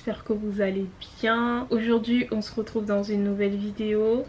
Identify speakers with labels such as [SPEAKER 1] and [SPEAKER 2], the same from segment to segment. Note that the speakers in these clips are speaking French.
[SPEAKER 1] j'espère que vous allez bien. Aujourd'hui on se retrouve dans une nouvelle vidéo.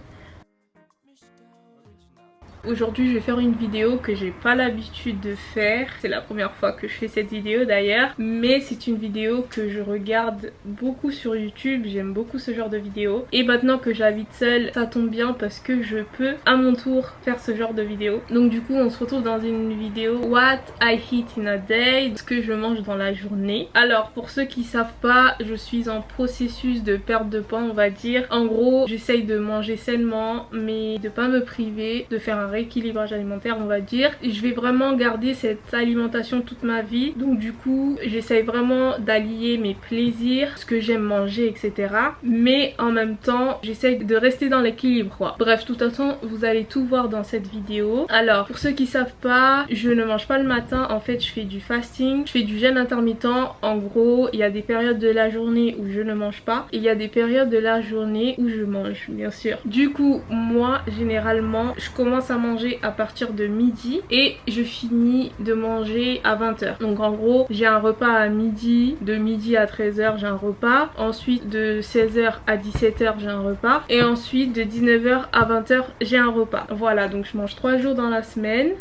[SPEAKER 1] Aujourd'hui je vais faire une vidéo que j'ai pas l'habitude de faire. C'est la première fois que je fais cette vidéo d'ailleurs. Mais c'est une vidéo que je regarde beaucoup sur YouTube. J'aime beaucoup ce genre de vidéo. Et maintenant que j'habite seule, ça tombe bien parce que je peux à mon tour faire ce genre de vidéo. Donc du coup on se retrouve dans une vidéo What I eat in a day. Ce que je mange dans la journée. Alors pour ceux qui savent pas, je suis en processus de perte de poids on va dire. En gros j'essaye de manger sainement mais de pas me priver, de faire un rééquilibrage alimentaire on va dire. Je vais vraiment garder cette alimentation toute ma vie, donc du coup j'essaye vraiment d'allier mes plaisirs, ce que j'aime manger etc, mais en même temps j'essaye de rester dans l'équilibre quoi. Bref, de toute façon vous allez tout voir dans cette vidéo. Alors pour ceux qui savent pas, je ne mange pas le matin, en fait je fais du fasting, je fais du jeûne intermittent. En gros il y a des périodes de la journée où je ne mange pas et il y a des périodes de la journée où je mange bien sûr. Du coup moi généralement je commence à manger à partir de midi et je finis de manger à 20 h. Donc en gros j'ai un repas à midi, de midi à 13 h j'ai un repas, ensuite de 16 h à 17 h j'ai un repas et ensuite de 19 h à 20 h j'ai un repas. Voilà, donc je mange 3 jours dans la semaine.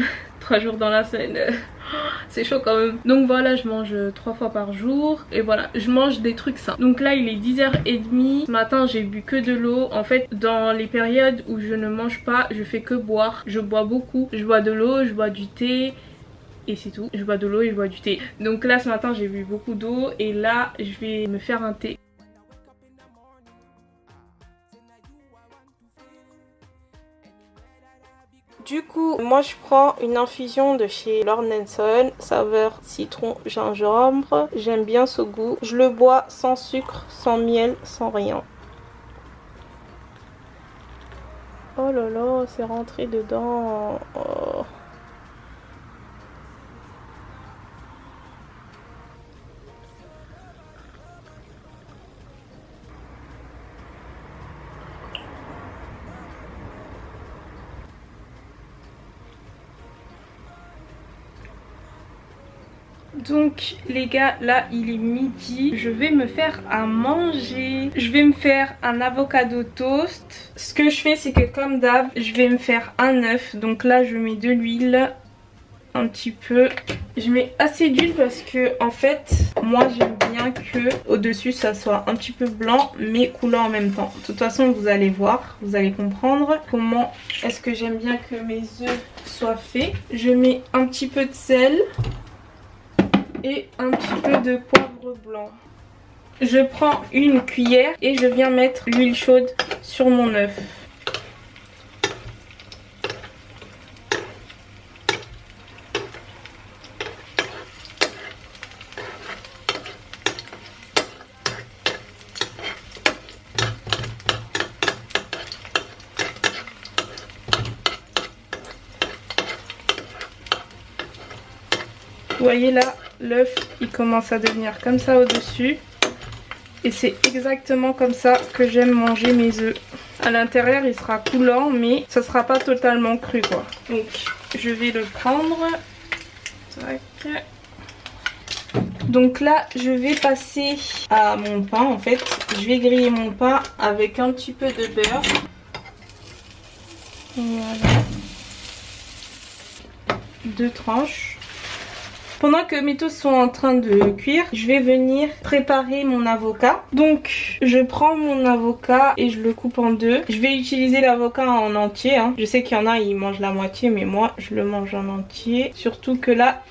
[SPEAKER 1] 3 jours dans la semaine, c'est chaud quand même. Donc voilà, je mange 3 fois par jour et voilà, je mange des trucs sains. Donc là il est 10h30, ce matin j'ai bu que de l'eau. En fait dans les périodes où je ne mange pas, je fais que boire. Je bois beaucoup, je bois de l'eau, je bois du thé et c'est tout. Je bois de l'eau et je bois du thé. Donc là ce matin j'ai bu beaucoup d'eau et là je vais me faire un thé. Du coup, moi je prends une infusion de chez Lord Nelson, saveur citron gingembre. J'aime bien ce goût. Je le bois sans sucre, sans miel, sans rien. Oh là là, c'est rentré dedans. Oh. Donc les gars, là il est midi, je vais me faire à manger. Je vais me faire un avocado toast. Ce que je fais c'est que comme d'hab, je vais me faire un œuf. Donc là je mets de l'huile, un petit peu. Je mets assez d'huile parce que en fait moi j'aime bien que au dessus ça soit un petit peu blanc mais coulant en même temps. De toute façon vous allez voir, vous allez comprendre comment est-ce que j'aime bien que mes œufs soient faits. Je mets un petit peu de sel et un petit peu de poivre blanc. Je prends une cuillère et je viens mettre l'huile chaude sur mon œuf. Vous voyez là, l'œuf il commence à devenir comme ça au dessus et c'est exactement comme ça que j'aime manger mes œufs. À l'intérieur il sera coulant mais ça sera pas totalement cru quoi. Donc je vais le prendre. Tac. Donc là je vais passer à mon pain en fait. Je vais griller mon pain avec un petit peu de beurre. Voilà. 2 tranches. Pendant que mes toasts sont en train de cuire, je vais venir préparer mon avocat. Donc je prends mon avocat et je le coupe en deux. Je vais utiliser l'avocat en entier. Je sais qu'il y en a, ils mangent la moitié, mais moi je le mange en entier. Surtout que là,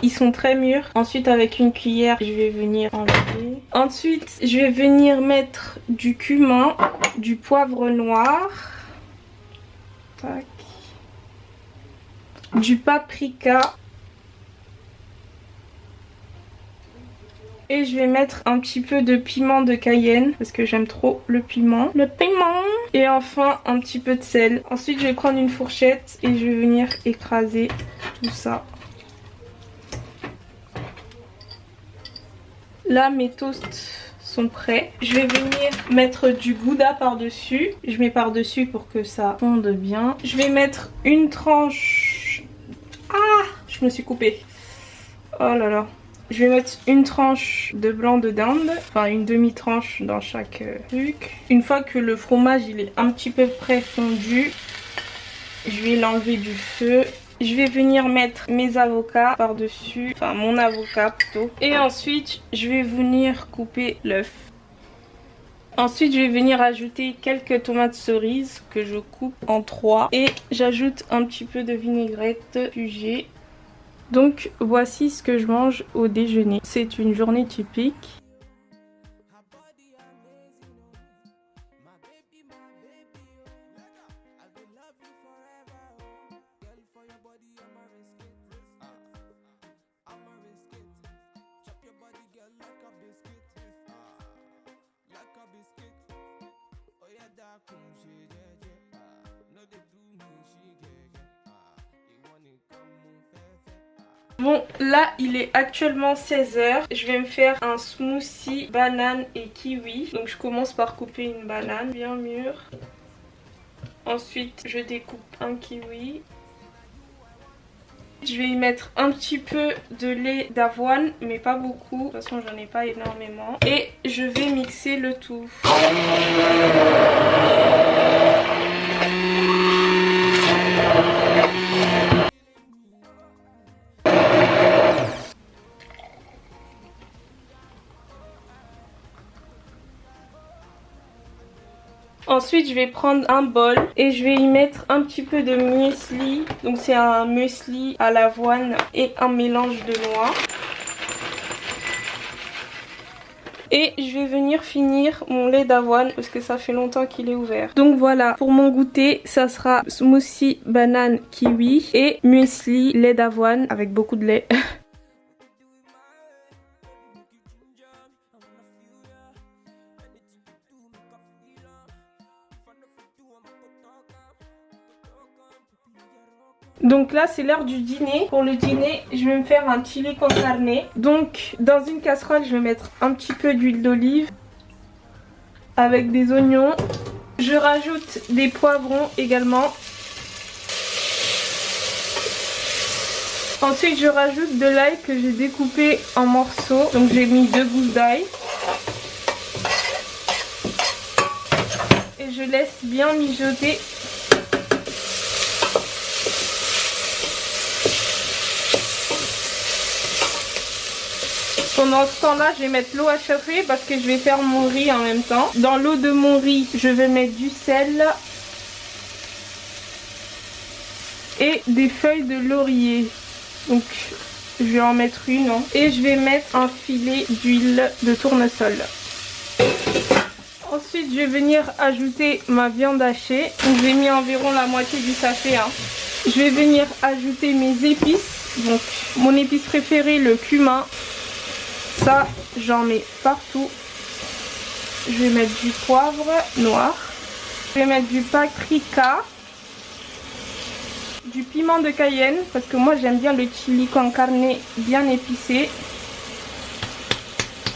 [SPEAKER 1] ils sont très mûrs. Ensuite avec une cuillère, je vais venir enlever. Ensuite, je vais venir mettre du cumin, du poivre noir. Tac. Du paprika. Et je vais mettre un petit peu de piment de Cayenne parce que j'aime trop le piment. Et enfin un petit peu de sel. Ensuite je vais prendre une fourchette et je vais venir écraser tout ça. Là mes toasts sont prêts. Je vais venir mettre du gouda par dessus. Je mets par dessus pour que ça fonde bien. Je vais mettre une tranche. Ah, je me suis coupée. Oh là là. Je vais mettre une tranche de blanc de dinde, enfin une demi-tranche dans chaque truc. Une fois que le fromage il est un petit peu près fondu, je vais l'enlever du feu. Je vais venir mettre mes avocats par-dessus, enfin mon avocat plutôt. Et ensuite, je vais venir couper l'œuf. Ensuite, je vais venir ajouter quelques tomates cerises que je coupe en 3. Et j'ajoute un petit peu de vinaigrette jugée. Donc voici ce que je mange au déjeuner. C'est une journée typique. Bon, là il est actuellement 16 h. Je vais me faire un smoothie banane et kiwi. Donc je commence par couper une banane bien mûre. Ensuite je découpe un kiwi. Je vais y mettre un petit peu de lait d'avoine, mais pas beaucoup. De toute façon j'en ai pas énormément. Et je vais mixer le tout. Ensuite, je vais prendre un bol et je vais y mettre un petit peu de muesli. Donc c'est un muesli à l'avoine et un mélange de noix. Et je vais venir finir mon lait d'avoine parce que ça fait longtemps qu'il est ouvert. Donc voilà, pour mon goûter, ça sera smoothie banane kiwi et muesli lait d'avoine avec beaucoup de lait. Donc là c'est l'heure du dîner. Pour le dîner je vais me faire un chili con carne. Donc dans une casserole je vais mettre un petit peu d'huile d'olive avec des oignons. Je rajoute des poivrons également. Ensuite je rajoute de l'ail que j'ai découpé en morceaux. Donc j'ai mis 2 gousses d'ail. Et je laisse bien mijoter. Pendant ce temps-là, je vais mettre l'eau à chauffer parce que je vais faire mon riz en même temps. Dans l'eau de mon riz, je vais mettre du sel et des feuilles de laurier. Donc, je vais en mettre une. Hein. Et je vais mettre un filet d'huile de tournesol. Ensuite, je vais venir ajouter ma viande hachée. Donc, j'ai mis environ la moitié du sachet. Hein. Je vais venir ajouter mes épices. Donc, mon épice préférée, le cumin. Ça, j'en mets partout. Je vais mettre du poivre noir. Je vais mettre du paprika. Du piment de Cayenne. Parce que moi, j'aime bien le chili con carne bien épicé.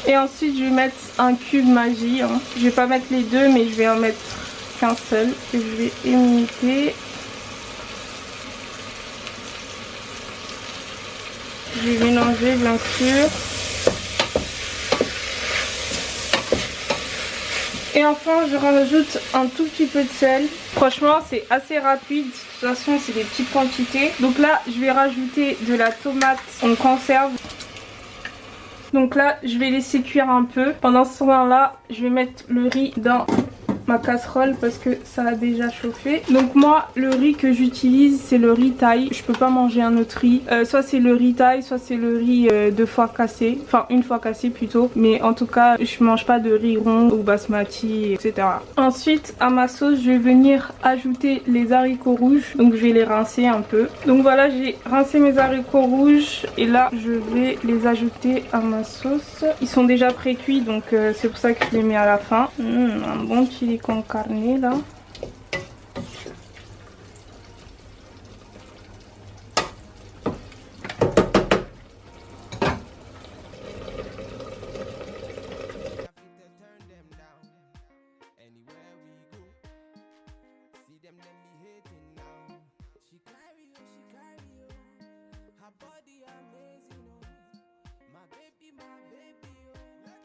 [SPEAKER 1] Et ensuite, je vais mettre un cube Maggi. Hein. Je vais pas mettre les deux, mais je vais en mettre qu'un seul. Que je vais émietter. Je vais mélanger, bien sûr. Et enfin je rajoute un tout petit peu de sel. Franchement c'est assez rapide. De toute façon c'est des petites quantités. Donc là je vais rajouter de la tomate en conserve. Donc là je vais laisser cuire un peu. Pendant ce temps là je vais mettre le riz dans ma casserole parce que ça a déjà chauffé. Donc moi le riz que j'utilise c'est le riz thaï. Je peux pas manger un autre riz. Soit c'est le riz thaï, soit c'est le riz 2 fois cassé. Enfin une fois cassé plutôt. Mais en tout cas je mange pas de riz rond ou basmati etc. Ensuite à ma sauce je vais venir ajouter les haricots rouges. Donc je vais les rincer un peu. Donc voilà j'ai rincé mes haricots rouges. Et là je vais les ajouter à ma sauce. Ils sont déjà pré-cuits donc c'est pour ça que je les mets à la fin. Un bon chili con carne là.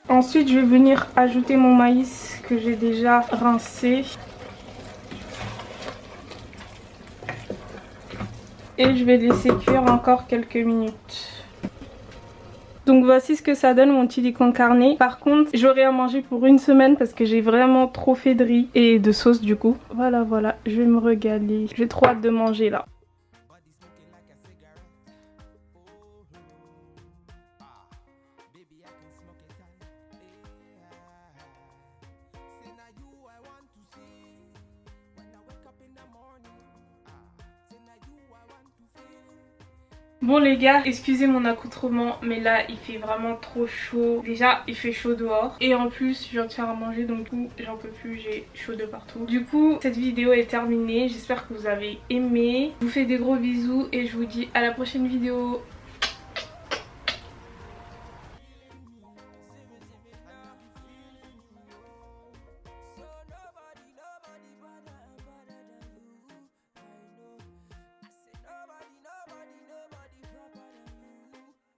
[SPEAKER 1] Ensuite je vais venir ajouter mon maïs que j'ai déjà rincé. Et je vais laisser cuire encore quelques minutes. Donc voici ce que ça donne mon chili con carne. Par contre j'aurai à manger pour une semaine parce que j'ai vraiment trop fait de riz et de sauce du coup. Voilà, je vais me régaler. J'ai trop hâte de manger là. Bon les gars, excusez mon accoutrement mais là il fait vraiment trop chaud. Déjà il fait chaud dehors et en plus je viens de faire à manger donc du coup j'en peux plus, j'ai chaud de partout. Du coup cette vidéo est terminée, j'espère que vous avez aimé. Je vous fais des gros bisous et je vous dis à la prochaine vidéo.